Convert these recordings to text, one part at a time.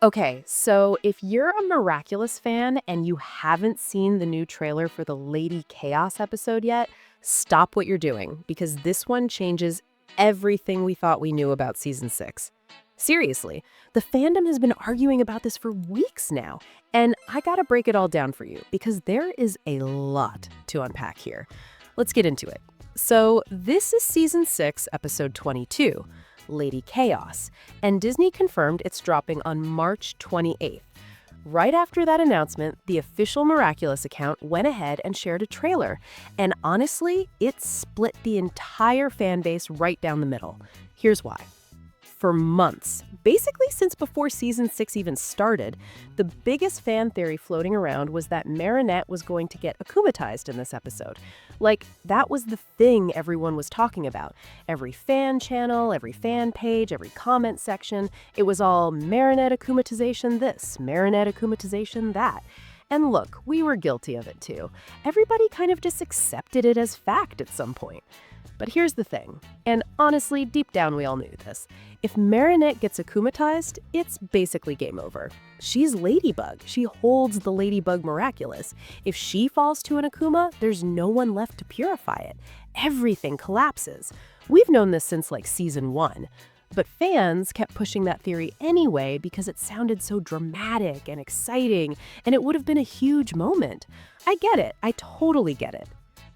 Okay, so if you're a Miraculous fan and you haven't seen the new trailer for the Lady Chaos episode yet, stop what you're doing because this one changes everything we thought we knew about season 6. Seriously, the fandom has been arguing about this for weeks now, and I gotta break it all down for you because there is a lot to unpack here. Let's get into it. So, this is season 6, episode 22. Lady Chaos, and Disney confirmed it's dropping on March 28th. Right after that announcement, the official Miraculous account went ahead and shared a trailer, and honestly, it split the entire fan base right down the middle. Here's why. For months, basically since before season 6 even started, the biggest fan theory floating around was that Marinette was going to get akumatized in this episode. Like, that was the thing everyone was talking about. Every fan channel, every fan page, every comment section, it was all Marinette akumatization this, Marinette akumatization that. And look, we were guilty of it too. Everybody kind of just accepted it as fact at some point. But here's the thing, and honestly, deep down we all knew this. If Marinette gets akumatized, it's basically game over. She's Ladybug. She holds the Ladybug Miraculous. If she falls to an akuma, there's no one left to purify it. Everything collapses. We've known this since like season 1. But fans kept pushing that theory anyway because it sounded so dramatic and exciting, and it would have been a huge moment. I get it. I totally get it.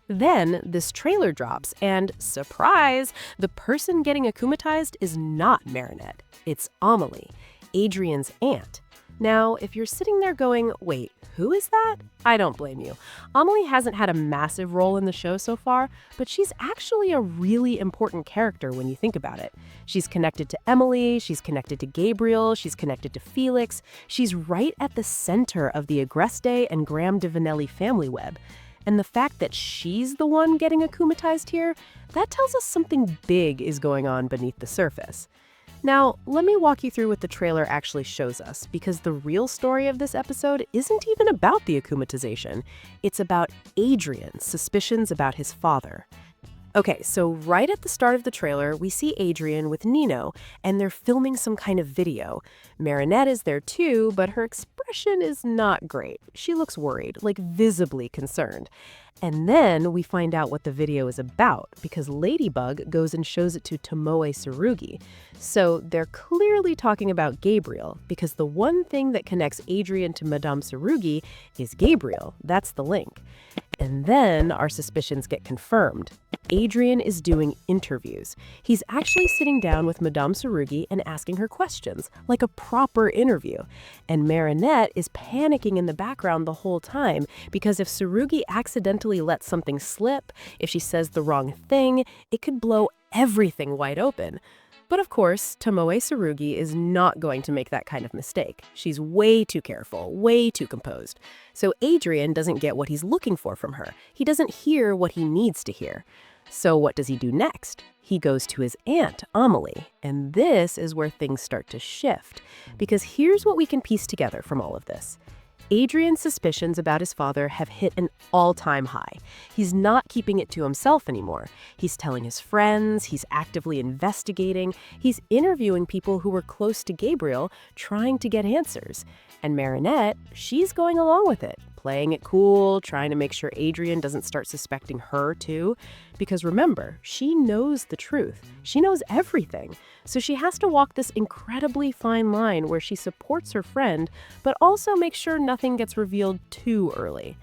Then this trailer drops, and surprise, the person getting akumatized is not Marinette. It's Amelie, Adrien's aunt. Now, if you're sitting there going, wait, who is that? I don't blame you. Amelie hasn't had a massive role in the show so far, but she's actually a really important character when you think about it. She's connected to Amelie, she's connected to Gabriel, she's connected to Felix. She's right at the center of the Agreste and Graham de Vanily family web. And the fact that she's the one getting akumatized here, that tells us something big is going on beneath the surface. Now, let me walk you through what the trailer actually shows us, because the real story of this episode isn't even about the akumatization. It's about Adrien's suspicions about his father. Okay, so right at the start of the trailer, we see Adrien with Nino, and they're filming some kind of video. Marinette is there too, but her expression is not great. She looks worried, like visibly concerned. And then we find out what the video is about, because Ladybug goes and shows it to Tomoe Tsurugi. So they're clearly talking about Gabriel, because the one thing that connects Adrien to Madame Tsurugi is Gabriel. That's the link. And then our suspicions get confirmed. Adrien is doing interviews. He's actually sitting down with Madame Tsurugi and asking her questions, like a proper interview. And Marinette is panicking in the background the whole time, because if Tsurugi accidentally lets something slip, if she says the wrong thing, it could blow everything wide open. But of course, Tomoe Tsurugi is not going to make that kind of mistake. She's way too careful, way too composed. So Adrien doesn't get what he's looking for from her. He doesn't hear what he needs to hear. So what does he do next? He goes to his aunt, Amelie. And this is where things start to shift. Because here's what we can piece together from all of this. Adrien's suspicions about his father have hit an all-time high. He's not keeping it to himself anymore. He's telling his friends, he's actively investigating, he's interviewing people who were close to Gabriel, trying to get answers. And Marinette, she's going along with it, playing it cool, trying to make sure Adrien doesn't start suspecting her too. Because remember, she knows the truth. She knows everything. So she has to walk this incredibly fine line where she supports her friend, but also makes sure nothing gets revealed too early.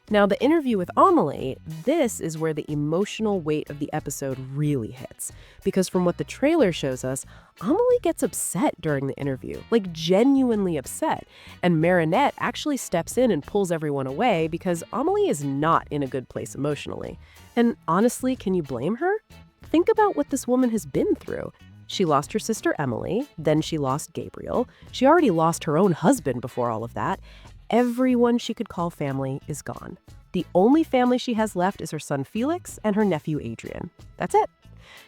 Now, the interview with Amelie, this is where the emotional weight of the episode really hits. Because from what the trailer shows us, Amelie gets upset during the interview, like genuinely upset. And Marinette actually steps in and pulls everyone away because Amelie is not in a good place emotionally. And honestly, can you blame her? Think about what this woman has been through. She lost her sister Amelie, then she lost Gabriel. She already lost her own husband before all of that. Everyone she could call family is gone. The only family she has left is her son Felix and her nephew Adrien. That's it.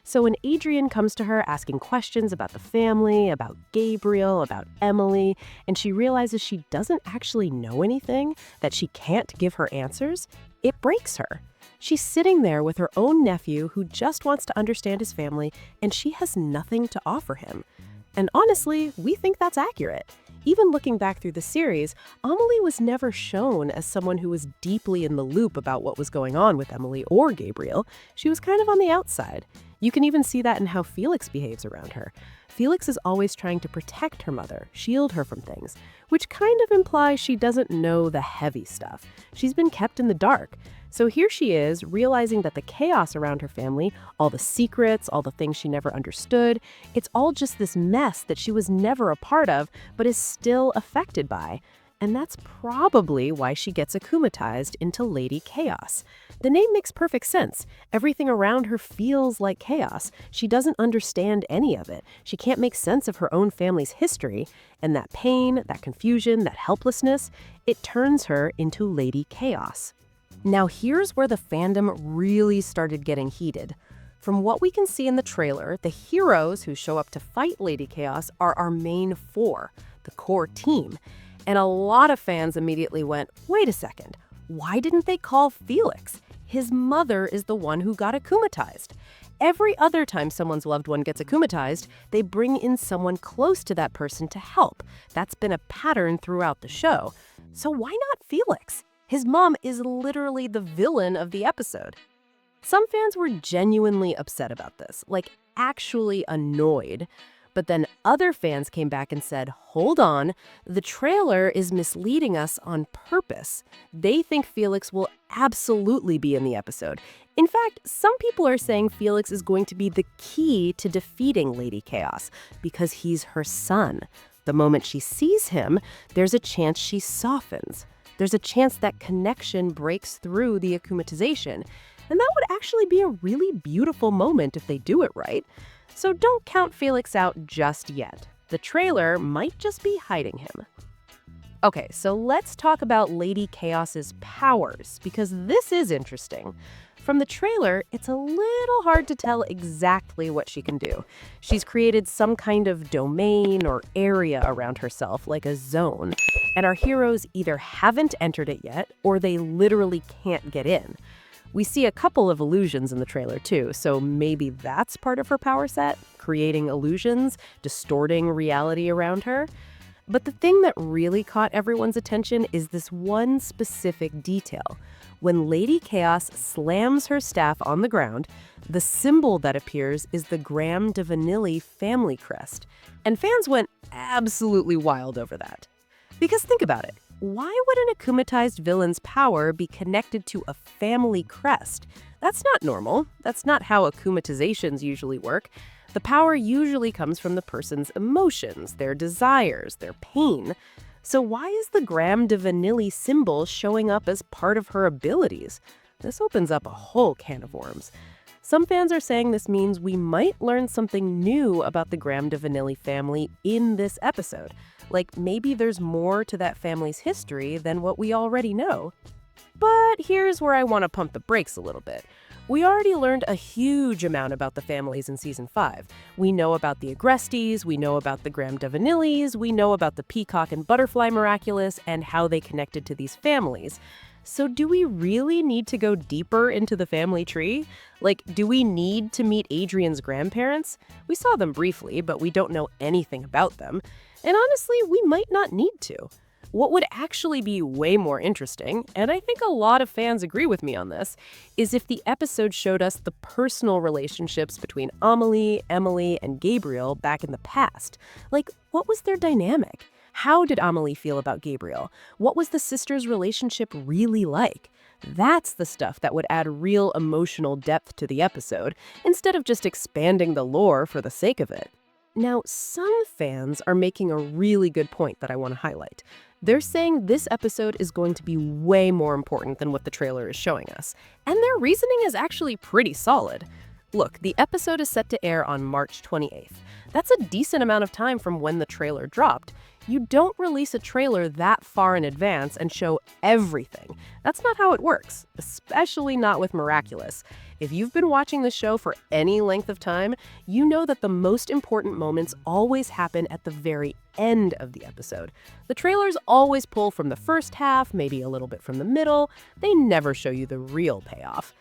So when Adrien comes to her asking questions about the family, about Gabriel, about Amelie, and she realizes she doesn't actually know anything, that she can't give her answers, it breaks her. She's sitting there with her own nephew who just wants to understand his family, and she has nothing to offer him. And honestly, we think that's accurate. Even looking back through the series, Amelie was never shown as someone who was deeply in the loop about what was going on with Emily or Gabriel. She was kind of on the outside. You can even see that in how Felix behaves around her. Felix is always trying to protect her mother, shield her from things, which kind of implies she doesn't know the heavy stuff. She's been kept in the dark. So here she is, realizing that the chaos around her family, all the secrets, all the things she never understood, it's all just this mess that she was never a part of, but is still affected by. And that's probably why she gets akumatized into Lady Chaos. The name makes perfect sense. Everything around her feels like chaos. She doesn't understand any of it. She can't make sense of her own family's history. And that pain, that confusion, that helplessness, it turns her into Lady Chaos. Now here's where the fandom really started getting heated. From what we can see in the trailer, the heroes who show up to fight Lady Chaos are our main four, the core team. And a lot of fans immediately went, wait a second, why didn't they call Felix? His mother is the one who got akumatized. Every other time someone's loved one gets akumatized, they bring in someone close to that person to help. That's been a pattern throughout the show. So why not Felix? His mom is literally the villain of the episode. Some fans were genuinely upset about this, like actually annoyed. But then other fans came back and said, hold on, the trailer is misleading us on purpose. They think Felix will absolutely be in the episode. In fact, some people are saying Felix is going to be the key to defeating Lady Chaos because he's her son. The moment she sees him, there's a chance she softens. There's a chance that connection breaks through the akumatization. And that would actually be a really beautiful moment if they do it right. So don't count Felix out just yet. The trailer might just be hiding him. Okay, so let's talk about Lady Chaos's powers, because this is interesting. From the trailer, it's a little hard to tell exactly what she can do. She's created some kind of domain or area around herself, like a zone, and our heroes either haven't entered it yet, or they literally can't get in. We see a couple of illusions in the trailer too, so maybe that's part of her power set, creating illusions, distorting reality around her. But the thing that really caught everyone's attention is this one specific detail. When Lady Chaos slams her staff on the ground, the symbol that appears is the Graham de Vanily family crest. And fans went absolutely wild over that. Because think about it. Why would an akumatized villain's power be connected to a family crest? That's not normal. That's not how akumatizations usually work. The power usually comes from the person's emotions, their desires, their pain. So why is the Graham de Vanily symbol showing up as part of her abilities? This opens up a whole can of worms. Some fans are saying this means we might learn something new about the Graham de Vanily family in this episode. Like maybe there's more to that family's history than what we already know. But here's where I want to pump the brakes a little bit. We already learned a huge amount about the families in Season 5. We know about the Agrestes, we know about the Graham de Vanillys, we know about the Peacock and Butterfly Miraculous and how they connected to these families. So do we really need to go deeper into the family tree? Like, do we need to meet Adrien's grandparents? We saw them briefly, but we don't know anything about them. And honestly, we might not need to. What would actually be way more interesting, and I think a lot of fans agree with me on this, is if the episode showed us the personal relationships between Amelie, Emily, and Gabriel back in the past. Like, what was their dynamic? How did Amelie feel about Gabriel? What was the sisters' relationship really like? That's the stuff that would add real emotional depth to the episode, instead of just expanding the lore for the sake of it. Now, some fans are making a really good point that I want to highlight. They're saying this episode is going to be way more important than what the trailer is showing us. And their reasoning is actually pretty solid. Look, the episode is set to air on March 28th. That's a decent amount of time from when the trailer dropped. You don't release a trailer that far in advance and show everything. That's not how it works, especially not with Miraculous. If you've been watching the show for any length of time, you know that the most important moments always happen at the very end of the episode. The trailers always pull from the first half, maybe a little bit from the middle. They never show you the real payoff.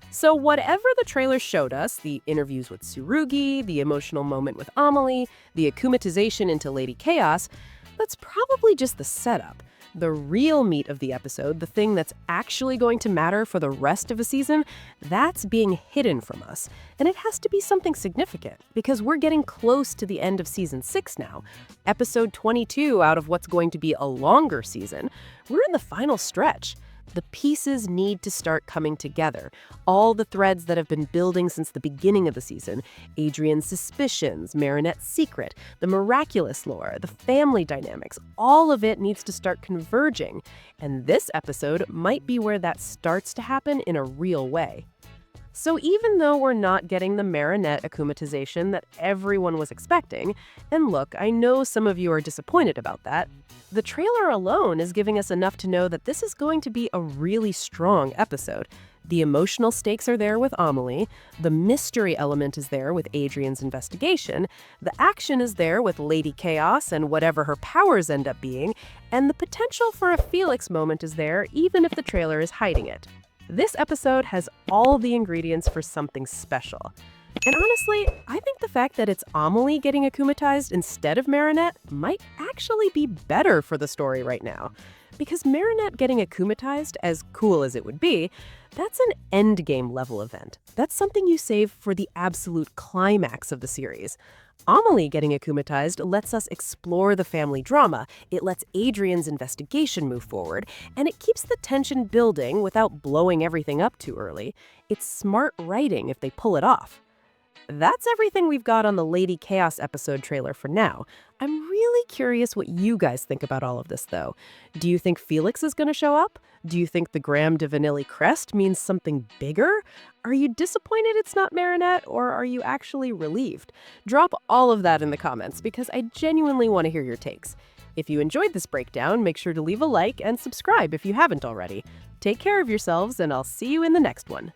So whatever the trailer showed us, the interviews with Tsurugi, the emotional moment with Amelie, the akumatization into Lady Chaos, That's probably just the setup. The real meat of the episode, the thing that's actually going to matter for the rest of a season, that's being hidden from us. And it has to be something significant, because we're getting close to the end of season 6 now. Episode 22 out of what's going to be a longer season. We're in the final stretch. The pieces need to start coming together. All the threads that have been building since the beginning of the season, Adrien's suspicions, Marinette's secret, the Miraculous lore, the family dynamics, all of it needs to start converging. And this episode might be where that starts to happen in a real way. So even though we're not getting the Marinette akumatization that everyone was expecting, and look, I know some of you are disappointed about that, the trailer alone is giving us enough to know that this is going to be a really strong episode. The emotional stakes are there with Amelie, the mystery element is there with Adrien's investigation, the action is there with Lady Chaos and whatever her powers end up being, and the potential for a Felix moment is there even if the trailer is hiding it. This episode has all the ingredients for something special. And honestly, I think the fact that it's Amelie getting akumatized instead of Marinette might actually be better for the story right now. Because Marinette getting akumatized, as cool as it would be, that's an endgame level event. That's something you save for the absolute climax of the series. Amelie getting akumatized lets us explore the family drama, it lets Adrien's investigation move forward, and it keeps the tension building without blowing everything up too early. It's smart writing if they pull it off. That's everything we've got on the Lady Chaos episode trailer for now. I'm really curious what you guys think about all of this, though. Do you think Felix is going to show up? Do you think the Graham de Vanily crest means something bigger? Are you disappointed it's not Marinette, or are you actually relieved? Drop all of that in the comments, because I genuinely want to hear your takes. If you enjoyed this breakdown, make sure to leave a like and subscribe if you haven't already. Take care of yourselves, and I'll see you in the next one.